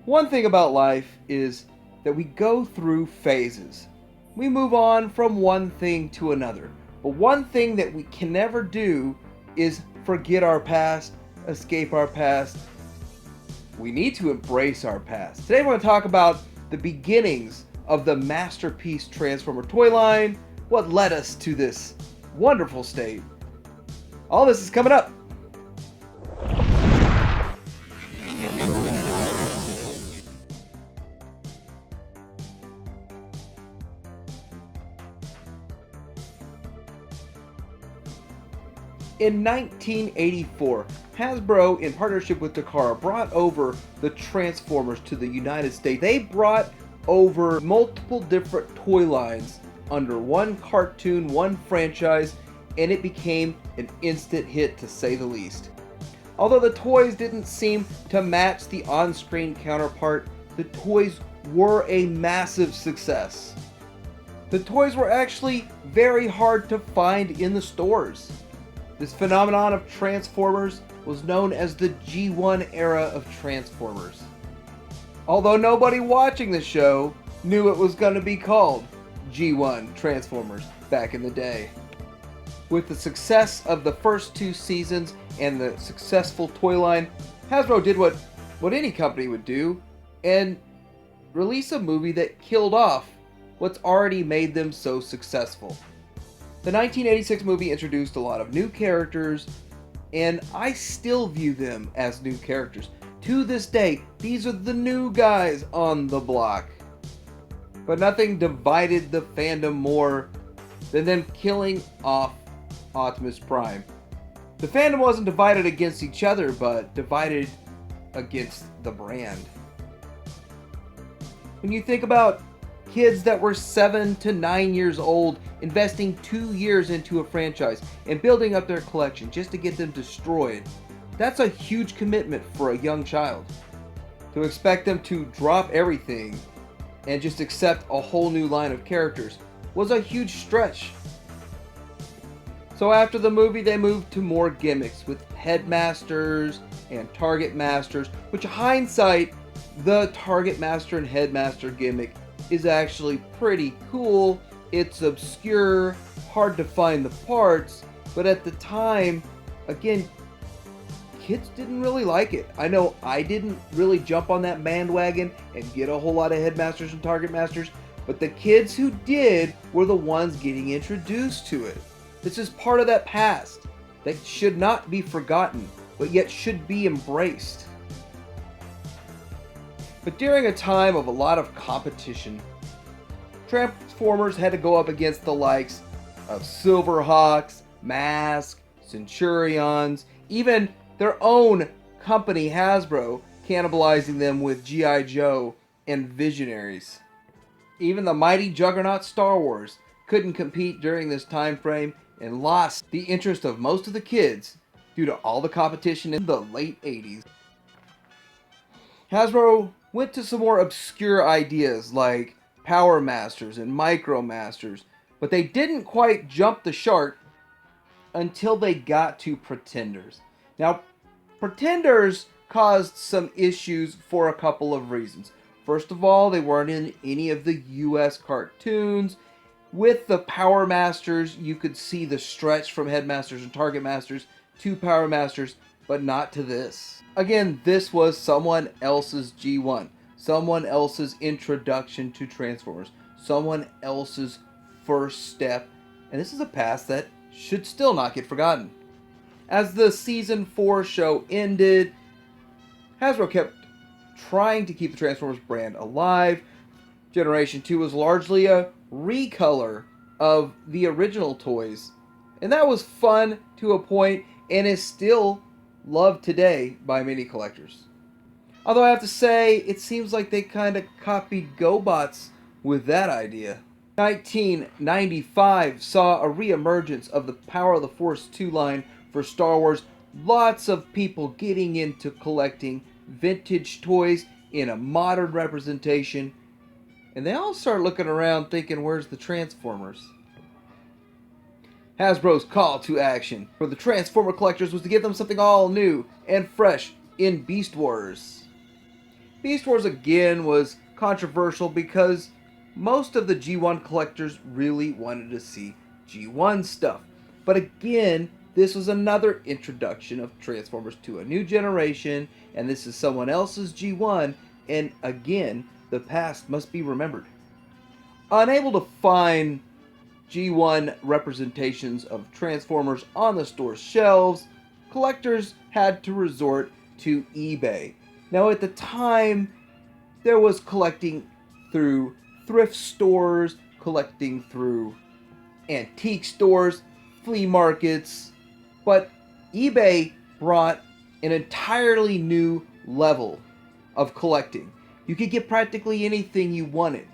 One thing about life is that we go through phases. We move on from one thing to another. But one thing that we can never do is forget our past, escape our past. We need to embrace our past. Today we're going to talk about the beginnings of the masterpiece Transformer toy line, what led us to this wonderful state. All this is coming up. In 1984, Hasbro, in partnership with Takara, brought over the Transformers to the United States. They brought over multiple different toy lines under one cartoon, one franchise, and it became an instant hit to say the least. Although the toys didn't seem to match the on-screen counterpart, the toys were a massive success. The toys were actually very hard to find in the stores. This phenomenon of Transformers was known as the G1 era of Transformers. Although nobody watching the show knew it was going to be called G1 Transformers back in the day. With the success of the first two seasons and the successful toy line, Hasbro did what any company would do and release a movie that killed off what's already made them so successful. The 1986 movie introduced a lot of new characters, and I still view them as new characters. To this day, these are the new guys on the block. But nothing divided the fandom more than them killing off Optimus Prime. The fandom wasn't divided against each other, but divided against the brand. When you think about kids that were 7 to 9 years old investing 2 years into a franchise and building up their collection just to get them destroyed, that's a huge commitment for a young child. To expect them to drop everything and just accept a whole new line of characters was a huge stretch. So after the movie, they moved to more gimmicks with Headmasters and Target Masters, which hindsight, the Target Master and Headmaster gimmick is actually pretty cool. It's obscure, hard to find the parts, but at the time, again, kids didn't really like it. I know I didn't really jump on that bandwagon and get a whole lot of Headmasters and Target Masters, but the kids who did were the ones getting introduced to it. This is part of that past that should not be forgotten, but yet should be embraced. But during a time of a lot of competition, Transformers had to go up against the likes of Silverhawks, Mask, Centurions, even their own company Hasbro, cannibalizing them with G.I. Joe and Visionaries. Even the mighty juggernaut Star Wars couldn't compete during this time frame and lost the interest of most of the kids due to all the competition in the late 80s. Hasbro went to some more obscure ideas like Power Masters and Micro Masters, but they didn't quite jump the shark until they got to Pretenders. Now, Pretenders caused some issues for a couple of reasons. First of all, they weren't in any of the US cartoons. With the Power Masters, you could see the stretch from Headmasters and Target Masters to Power Masters, but not to this. Again, this was someone else's G1, someone else's introduction to Transformers, someone else's first step, and this is a past that should still not get forgotten. As the Season 4 show ended, Hasbro kept trying to keep the Transformers brand alive. Generation 2 was largely a recolor of the original toys, and that was fun to a point and is still loved today by many collectors. Although I have to say, it seems like they kind of copied GoBots with that idea. 1995 saw a reemergence of the Power of the Force 2 line for Star Wars. Lots of people getting into collecting vintage toys in a modern representation, and they all start looking around thinking, where's the Transformers? Hasbro's call to action for the Transformer collectors was to give them something all new and fresh in Beast Wars. Beast Wars again was controversial because most of the G1 collectors really wanted to see G1 stuff. But again, this was another introduction of Transformers to a new generation, and this is someone else's G1, and again, the past must be remembered. Unable to find G1 representations of Transformers on the store's shelves, collectors had to resort to eBay. Now, at the time, there was collecting through thrift stores, collecting through antique stores, flea markets, but eBay brought an entirely new level of collecting. You could get practically anything you wanted,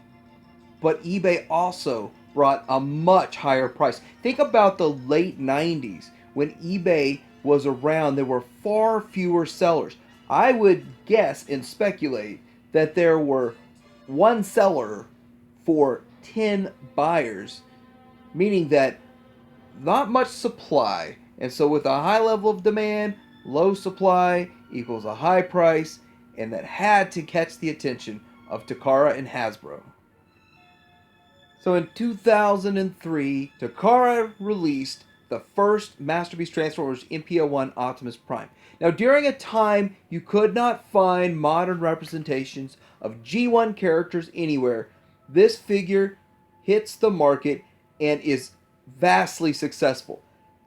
but eBay also brought a much higher price. Think about the late 90s when eBay was around. There were far fewer sellers. I would guess and speculate that there were one seller for 10 buyers, meaning that not much supply. And so with a high level of demand, low supply equals a high price, and that had to catch the attention of Takara and Hasbro. So in 2003, Takara released the first Masterpiece Transformers MPO-1 Optimus Prime. Now, during a time you could not find modern representations of G1 characters anywhere, this figure hits the market and is vastly successful.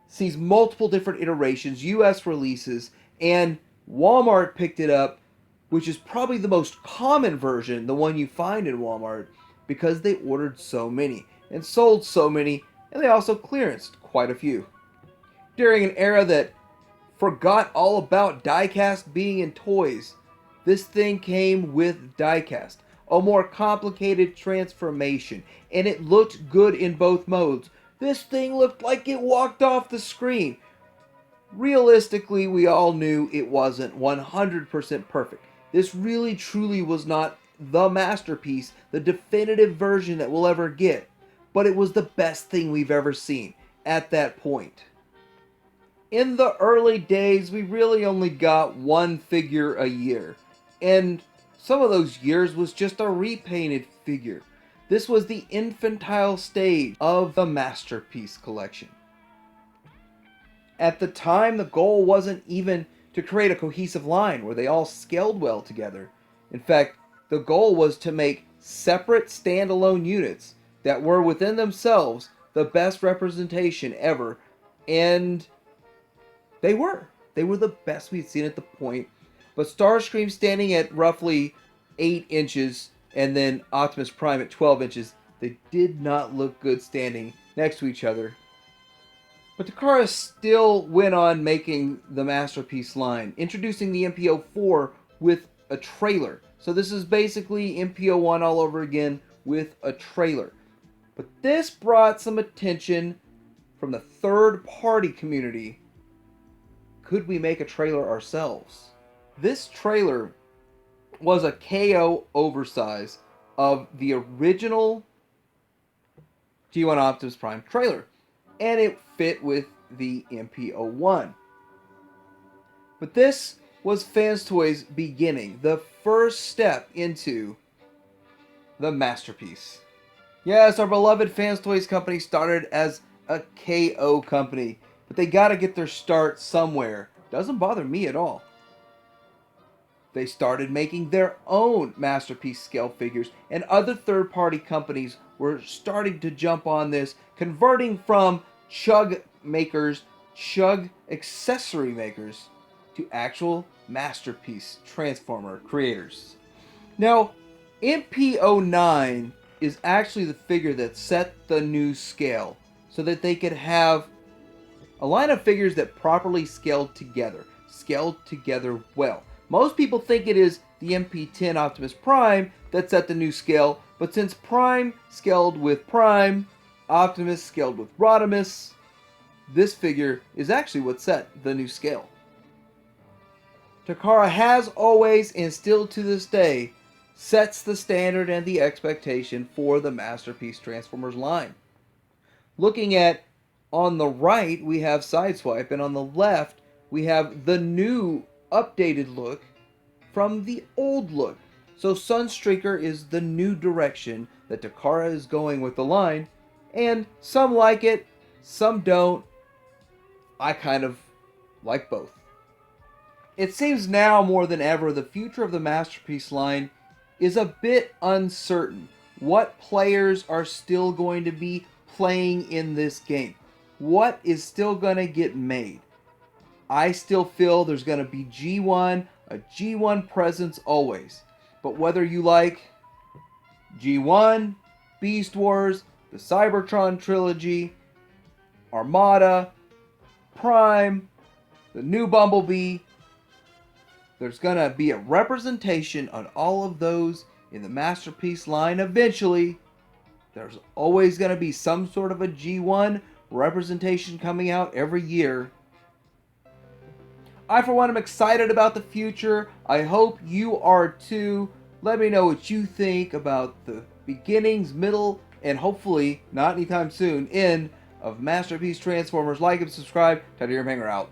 Sees multiple different iterations, US releases, and Walmart picked it up, which is probably the most common version, the one you find in Walmart, because they ordered so many and sold so many, and they also clearanced quite a few. During an era that forgot all about diecast being in toys, this thing came with diecast, a more complicated transformation, and it looked good in both modes. This thing looked like it walked off the screen. Realistically, we all knew it wasn't 100% perfect. This really truly was not the masterpiece, the definitive version that we'll ever get, but it was the best thing we've ever seen at that point. In the early days, we really only got one figure a year, and some of those years was just a repainted figure. This was the infantile stage of the Masterpiece collection. At the time, the goal wasn't even to create a cohesive line where they all scaled well together. In fact, the goal was to make separate standalone units that were within themselves the best representation ever, and they were. They were the best we'd seen at the point. But Starscream standing at roughly 8 inches and then Optimus Prime at 12 inches, they did not look good standing next to each other. But Takara still went on making the Masterpiece line, introducing the MPO-4 with a trailer. So this is basically MPO-1 all over again with a trailer. But this brought some attention from the third-party community. Could we make a trailer ourselves? This trailer was a KO oversize of the original G1 Optimus Prime trailer, and it fit with the MPO-1. But this was Fans Toys' beginning, the first step into the Masterpiece. Yes, our beloved Fans Toys company started as a KO company, but they gotta get their start somewhere. Doesn't bother me at all. They started making their own Masterpiece scale figures, and other third-party companies were starting to jump on this, converting from Chug makers, Chug accessory makers, to actual Masterpiece Transformer creators. Now, MPO-9 is actually the figure that set the new scale, so that they could have a line of figures that properly scaled together well. Most people think it is the MP10 Optimus Prime that set the new scale, but since Prime scaled with Prime, Optimus scaled with Rodimus, this figure is actually what set the new scale. Takara has always, and still to this day, sets the standard and the expectation for the Masterpiece Transformers line. Looking at, on the right, we have Sideswipe, and on the left, we have the new updated look from the old look. So Sunstreaker is the new direction that Takara is going with the line, and some like it, some don't. I kind of like both. It seems now more than ever the future of the Masterpiece line is a bit uncertain. What players are still going to be playing in this game? What is still going to get made? I still feel there's going to be G1, a G1 presence always. But whether you like G1, Beast Wars, the Cybertron trilogy, Armada, Prime, the new Bumblebee, there's going to be a representation on all of those in the Masterpiece line eventually. There's always going to be some sort of a G1 representation coming out every year. I, for one, am excited about the future. I hope you are too. Let me know what you think about the beginnings, middle, and hopefully, not anytime soon, end of Masterpiece Transformers. Like and subscribe. Titanium Hanger out.